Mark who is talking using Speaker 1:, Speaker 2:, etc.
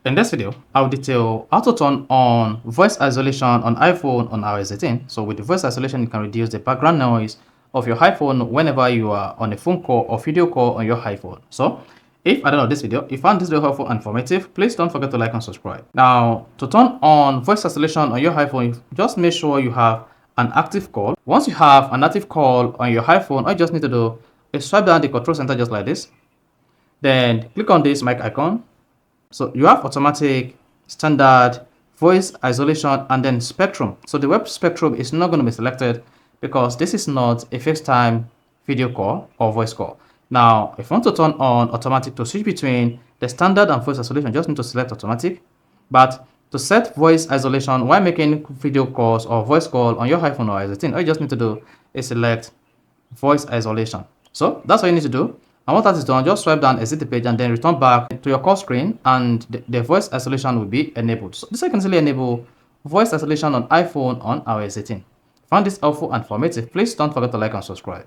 Speaker 1: In this video, I'll detail how to turn on voice isolation on iPhone on iOS 18. So with the voice isolation, you can reduce the background noise of your iPhone whenever you are on a phone call or video call on your iPhone. So if at the end of this video, you found this video helpful and informative, please don't forget to like and subscribe. Now, to turn on voice isolation on your iPhone, just make sure you have an active call. Once you have an active call on your iPhone, all you just need to do is swipe down the control center just like this. Then click on this mic icon. So you have automatic, standard, voice isolation, and then spectrum. So the web spectrum is not going to be selected because this is not a FaceTime video call or voice call. Now, if you want to turn on automatic to switch between the standard and voice isolation, just need to select automatic. But to set voice isolation while making video calls or voice call on your iPhone or iOS 18, all you just need to do is select voice isolation. So that's what you need to do. And once that is done, just swipe down, exit the page, and then return back to your call screen, and the voice isolation will be enabled. So this I can easily enable voice isolation on iPhone on iOS 18. Found this helpful and informative? Please don't forget to like and subscribe.